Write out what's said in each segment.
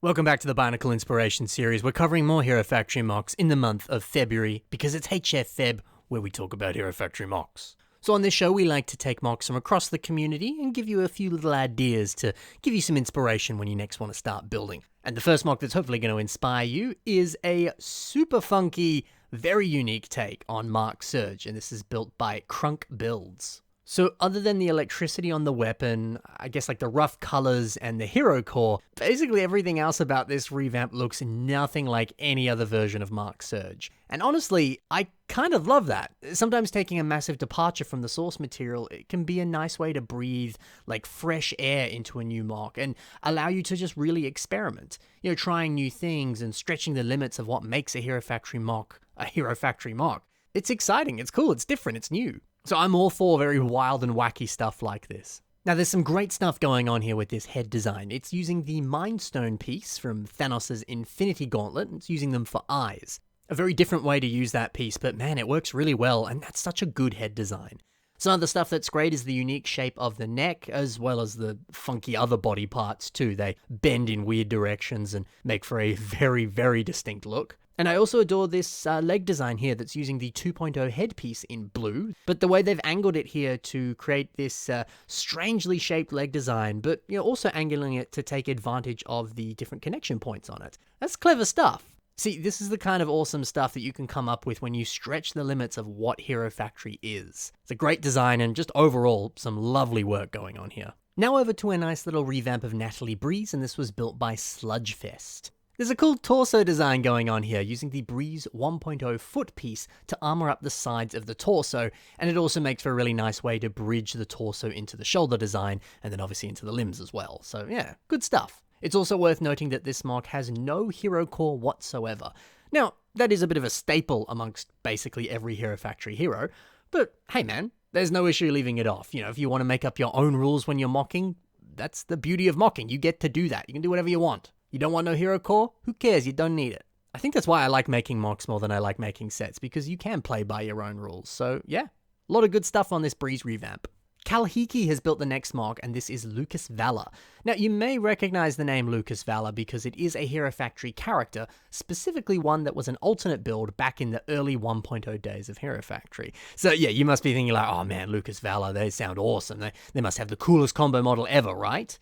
Welcome back to the Barnacle Inspiration series. We're covering more Hero Factory mocks in the month of February because it's HF Feb where we talk about Hero Factory mocks. So on this show, we like to take mocks from across the community and give you a few little ideas to give you some inspiration when you next want to start building. And the first mock that's hopefully going to inspire you is a super funky, very unique take on Mark Surge, and this is built by Crunk Builds. So other than the electricity on the weapon, I guess like the rough colors and the hero core, basically everything else about this revamp looks nothing like any other version of Mark Surge. And honestly, I kind of love that. Sometimes taking a massive departure from the source material, it can be a nice way to breathe like fresh air into a new mock and allow you to just really experiment. You know, trying new things and stretching the limits of what makes a Hero Factory mock a Hero Factory mock. It's exciting, it's cool, it's different, it's new. So I'm all for very wild and wacky stuff like this. Now there's some great stuff going on here with this head design. It's using the Mind Stone piece from Thanos' Infinity Gauntlet, and it's using them for eyes. A very different way to use that piece, but man, it works really well, and that's such a good head design. Some other stuff that's great is the unique shape of the neck, as well as the funky other body parts too. They bend in weird directions and make for a very, very distinct look. And I also adore this leg design here that's using the 2.0 headpiece in blue, but the way they've angled it here to create this strangely shaped leg design, but also angling it to take advantage of the different connection points on it. That's clever stuff. See, this is the kind of awesome stuff that you can come up with when you stretch the limits of what Hero Factory is. It's a great design and just overall some lovely work going on here. Now over to a nice little revamp of Natalie Breeze, and this was built by Sludgefest. There's a cool torso design going on here using the Breeze 1.0 foot piece to armor up the sides of the torso, and it also makes for a really nice way to bridge the torso into the shoulder design and then obviously into the limbs as well. So yeah, good stuff. It's also worth noting that this mock has no hero core whatsoever. Now, that is a bit of a staple amongst basically every Hero Factory hero, but hey man, there's no issue leaving it off. If you want to make up your own rules when you're mocking, that's the beauty of mocking. You get to do that. You can do whatever you want. You don't want no hero core? Who cares? You don't need it. I think that's why I like making mocks more than I like making sets, because you can play by your own rules. So yeah, a lot of good stuff on this Breeze revamp. Kalhiki has built the next mock, and this is Lucas Valor. Now, you may recognize the name Lucas Valor because it is a Hero Factory character, specifically one that was an alternate build back in the early 1.0 days of Hero Factory. So yeah, you must be thinking like, oh man, Lucas Valor, they sound awesome. They must have the coolest combo model ever, right?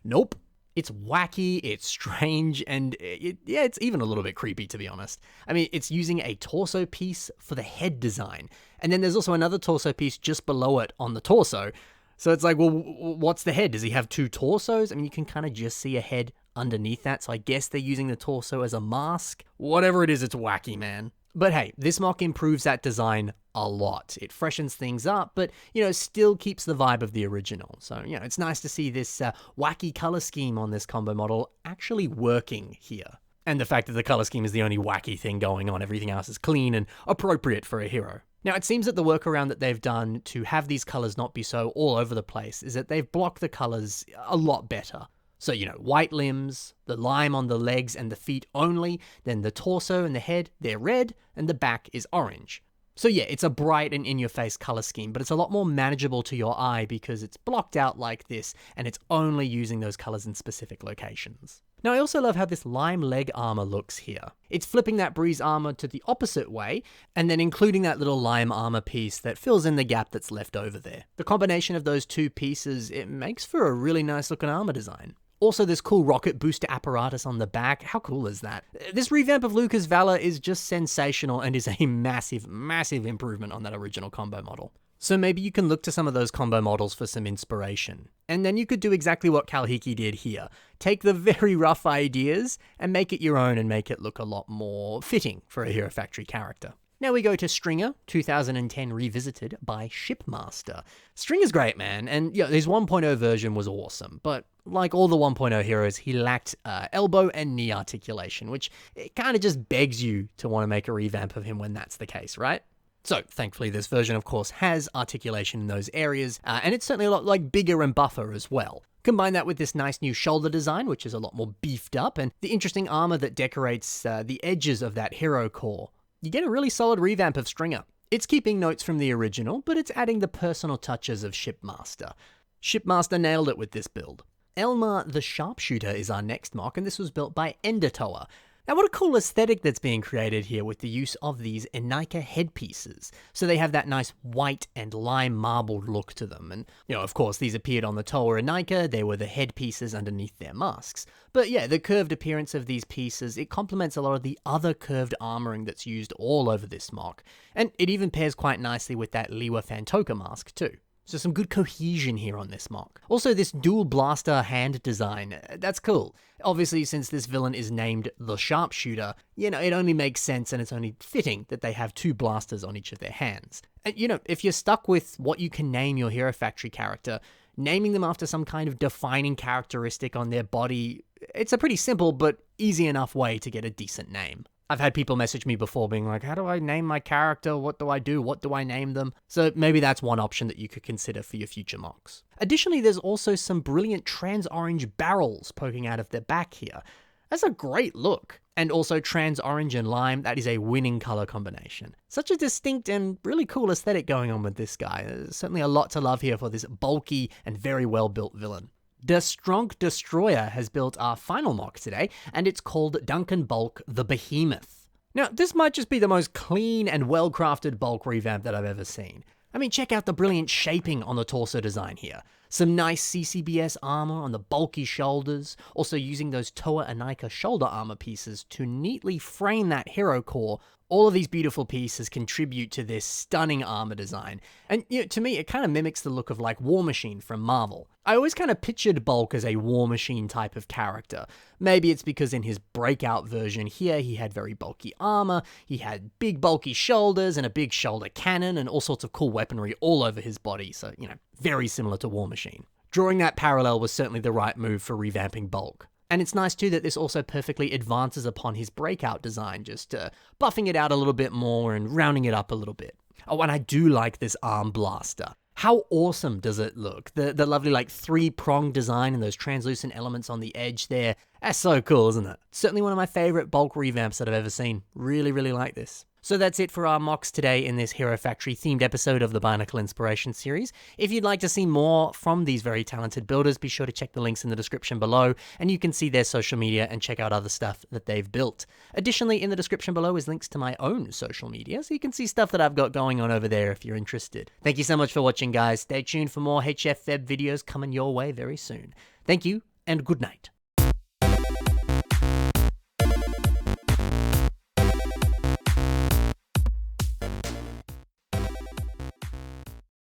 Nope. It's wacky, it's strange, and it's even a little bit creepy, to be honest. I mean, it's using a torso piece for the head design, and then there's also another torso piece just below it on the torso. So it's like, well, what's the head? Does he have two torsos? I mean, you can kind of just see a head underneath that, so I guess they're using the torso as a mask. Whatever it is, it's wacky, man. But hey, this mock improves that design a lot. It freshens things up, but, still keeps the vibe of the original. So, it's nice to see this wacky color scheme on this combo model actually working here. And the fact that the color scheme is the only wacky thing going on, everything else is clean and appropriate for a hero. Now, it seems that the workaround that they've done to have these colors not be so all over the place is that they've blocked the colors a lot better. So, white limbs, the lime on the legs and the feet only, then the torso and the head, they're red, and the back is orange. So yeah, it's a bright and in-your-face color scheme, but it's a lot more manageable to your eye because it's blocked out like this, and it's only using those colors in specific locations. Now, I also love how this lime leg armor looks here. It's flipping that Breeze armor to the opposite way, and then including that little lime armor piece that fills in the gap that's left over there. The combination of those two pieces, it makes for a really nice looking armor design. Also, this cool rocket booster apparatus on the back. How cool is that? This revamp of Lucas Valor is just sensational and is a massive, massive improvement on that original combo model. So maybe you can look to some of those combo models for some inspiration. And then you could do exactly what Kalhiki did here. Take the very rough ideas and make it your own and make it look a lot more fitting for a Hero Factory character. Now we go to Stringer, 2010 Revisited by Shipmaster. Stringer's great, man, and his 1.0 version was awesome, but like all the 1.0 heroes, he lacked elbow and knee articulation, which it kind of just begs you to want to make a revamp of him when that's the case, right? So, thankfully, this version, of course, has articulation in those areas, and it's certainly a lot bigger and buffer as well. Combine that with this nice new shoulder design, which is a lot more beefed up, and the interesting armor that decorates the edges of that hero core. You get a really solid revamp of Stringer. It's keeping notes from the original, but it's adding the personal touches of Shipmaster. Shipmaster nailed it with this build. Elmar the Sharpshooter is our next mock, and this was built by Endertoa. Now, what a cool aesthetic that's being created here with the use of these Enika headpieces. So they have that nice white and lime marbled look to them. And, of course, these appeared on the Toa Enika. They were the headpieces underneath their masks. But yeah, the curved appearance of these pieces, it complements a lot of the other curved armoring that's used all over this mock. And it even pairs quite nicely with that Liwa Fantoka mask too. So some good cohesion here on this mock. Also, this dual blaster hand design, that's cool. Obviously, since this villain is named the Sharpshooter, it only makes sense and it's only fitting that they have 2 blasters on each of their hands. And if you're stuck with what you can name your Hero Factory character, naming them after some kind of defining characteristic on their body, it's a pretty simple but easy enough way to get a decent name. I've had people message me before being like, how do I name my character? What do I do? What do I name them? So maybe that's one option that you could consider for your future mocks. Additionally, there's also some brilliant trans-orange barrels poking out of their back here. That's a great look. And also trans-orange and lime, that is a winning color combination. Such a distinct and really cool aesthetic going on with this guy. There's certainly a lot to love here for this bulky and very well-built villain. The Stronk Destroyer has built our final mock today, and it's called Duncan Bulk the Behemoth. Now, this might just be the most clean and well-crafted bulk revamp that I've ever seen. I mean, check out the brilliant shaping on the torso design here. Some nice CCBS armor on the bulky shoulders, also using those Toa Enika shoulder armor pieces to neatly frame that hero core. All of these beautiful pieces contribute to this stunning armor design. And to me, it kind of mimics the look of like War Machine from Marvel. I always kind of pictured Bulk as a War Machine type of character. Maybe it's because in his breakout version here, he had very bulky armor, he had big bulky shoulders and a big shoulder cannon and all sorts of cool weaponry all over his body. So, very similar to War Machine. Drawing that parallel was certainly the right move for revamping Bulk. And it's nice too that this also perfectly advances upon his breakout design, just buffing it out a little bit more and rounding it up a little bit. Oh, and I do like this arm blaster. How awesome does it look? The lovely 3-prong design and those translucent elements on the edge there. That's so cool, isn't it? Certainly one of my favorite bulk revamps that I've ever seen. Really, really like this. So that's it for our mocks today in this Hero Factory themed episode of the Bionicle Inspiration series. If you'd like to see more from these very talented builders, be sure to check the links in the description below, and you can see their social media and check out other stuff that they've built. Additionally, in the description below is links to my own social media, so you can see stuff that I've got going on over there if you're interested. Thank you so much for watching, guys. Stay tuned for more HF Feb videos coming your way very soon. Thank you, and good night.